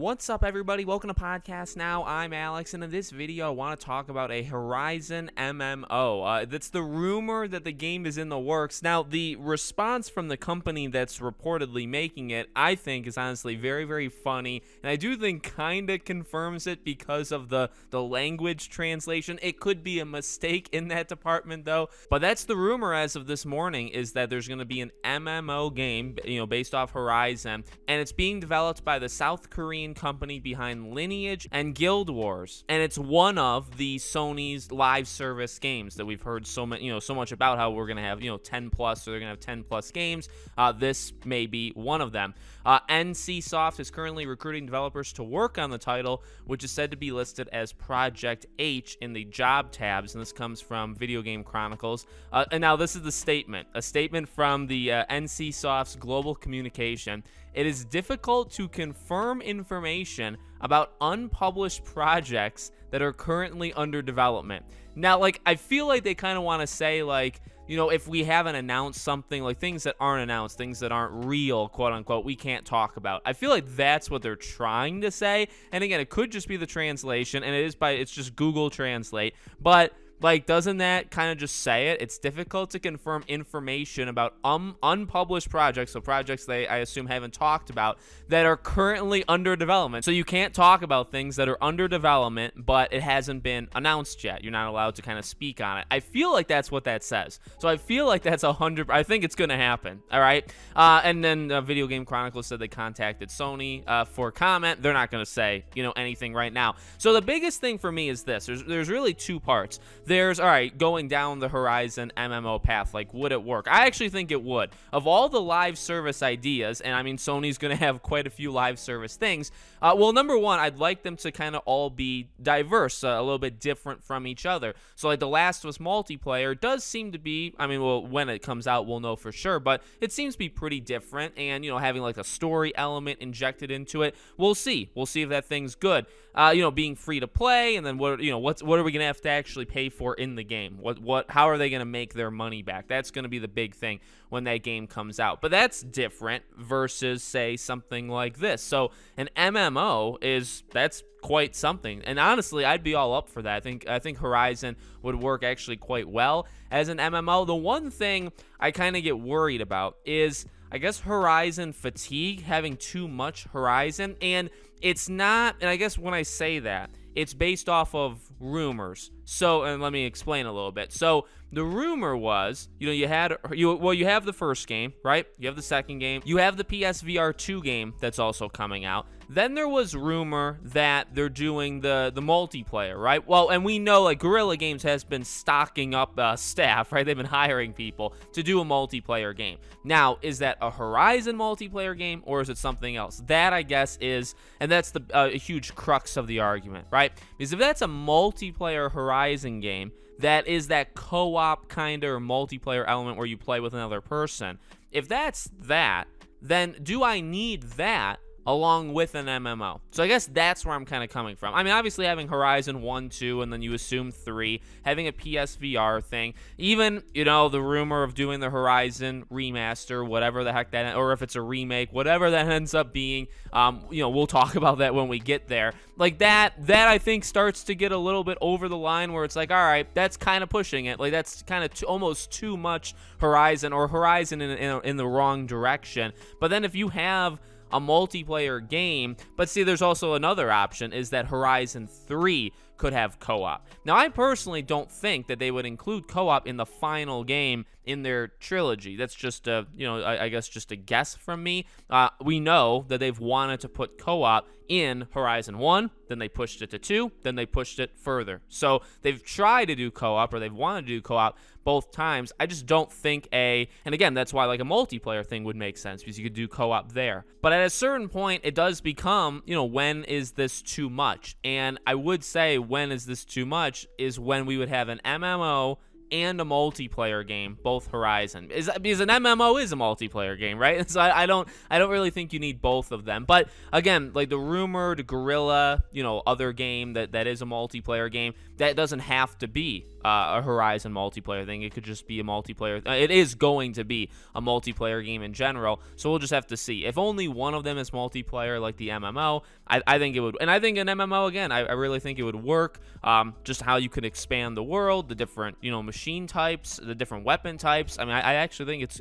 What's up, everybody? Welcome to Podcast Now. I'm Alex, and in this video, I want to talk about a Horizon MMO. That's the rumor that the game is in the works. Now, the response from the company that's reportedly making it, I think, is honestly very, very funny, and I do think kind of confirms it because of the language translation. It could be a mistake in that department, though, but that's the rumor as of this morning, is that there's going to be an MMO game, based off Horizon, and it's being developed by the South Korean company behind Lineage and Guild Wars, and it's one of the Sony's live service games that we've heard so much about, how we're gonna have 10 plus, or they're gonna have 10 plus games. This may be one of them. NCSoft is currently recruiting developers to work on the title, which is said to be listed as Project H in the job tabs, and this comes from Video Game Chronicles. And now this is the statement, a statement from the NCSoft's global communication. It is difficult to confirm information about unpublished projects that are currently under development. Now, I feel like they kind of want to say, if we haven't announced something, things that aren't announced, things that aren't real, quote unquote, we can't talk about. I feel like that's what they're trying to say. And again, it could just be the translation, and it's just Google Translate. But doesn't that kind of just say it? It's difficult to confirm information about unpublished projects, so projects I assume haven't talked about, that are currently under development. So you can't talk about things that are under development, but it hasn't been announced yet. You're not allowed to kind of speak on it. I feel like that's what that says. So I feel like that's 100. I think it's going to happen. All right. And then Video Game Chronicles said they contacted Sony for comment. They're not going to say anything right now. So the biggest thing for me is this. There's really two parts. There's, all right, going down the Horizon MMO path, would it work? I actually think it would. Of all the live service ideas, and I mean, Sony's going to have quite a few live service things, well, number one, I'd like them to kind of all be diverse, a little bit different from each other. So, The Last of Us multiplayer does seem to be, when it comes out, we'll know for sure, but it seems to be pretty different, and, having, a story element injected into it, we'll see. We'll see if that thing's good. Being free to play, and then what are we going to have to actually pay for in the game? How are they going to make their money back? That's going to be the big thing when that game comes out. But that's different versus, say, something like this. So an MMO that's quite something, and honestly, I'd be all up for that. I think Horizon would work actually quite well as an MMO. The one thing I kind of get worried about is, I guess, Horizon fatigue, having too much Horizon, and it's not, and I guess when I say that, it's based off of rumors. So, and let me explain a little bit. So, the rumor was, you have the first game, right? You have the second game. You have the PSVR 2 game that's also coming out. Then there was rumor that they're doing the multiplayer, right? Well, and we know, Guerrilla Games has been stocking up staff, right? They've been hiring people to do a multiplayer game. Now, is that a Horizon multiplayer game, or is it something else? That, I guess, is, and that's a huge crux of the argument, right? Because if that's a multiplayer Horizon game, that is that co-op kind of multiplayer element where you play with another person. If that's that, then do I need that along with an MMO? So I guess that's where I'm kind of coming from. Obviously having Horizon 1, 2, and then you assume 3, having a PSVR thing, even, the rumor of doing the Horizon remaster, whatever the heck that, or if it's a remake, whatever that ends up being, we'll talk about that when we get there. That I think starts to get a little bit over the line where it's all right, that's kind of pushing it. That's kind of almost too much Horizon, or Horizon in the wrong direction. But then if you have a multiplayer game, but see, there's also another option, is that Horizon 3 could have co-op. Now, I personally don't think that they would include co-op in the final game in their trilogy. That's just I guess just a guess from me. We know that they've wanted to put co-op in Horizon 1, then they pushed it to 2, then they pushed it further. So they've tried to do co-op, or they've wanted to do co-op both times. I just don't think and again, that's why a multiplayer thing would make sense, because you could do co-op there. But at a certain point, it does become, when is this too much? And I would say when is this too much is when we would have an MMO and a multiplayer game, both Horizon. Because an MMO is a multiplayer game, right? So I don't really think you need both of them. But again, like the rumored Guerrilla, other game that is a multiplayer game, that doesn't have to be a Horizon multiplayer thing. It could just be a multiplayer. It is going to be a multiplayer game in general, so we'll just have to see. If only one of them is multiplayer, like the MMO, I think it would. And I think an MMO, again, I really think it would work. Just how you can expand the world, the different, machine types, the different weapon types. I mean, I actually think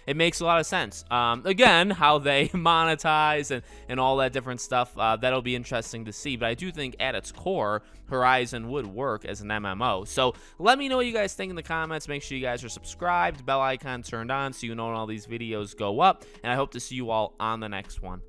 it makes a lot of sense. Again, how they monetize and all that different stuff, that'll be interesting to see. But I do think at its core, Horizon would work as an MMO. So let me know what you guys think in the comments. Make sure you guys are subscribed, bell icon turned on so you know when all these videos go up. And I hope to see you all on the next one.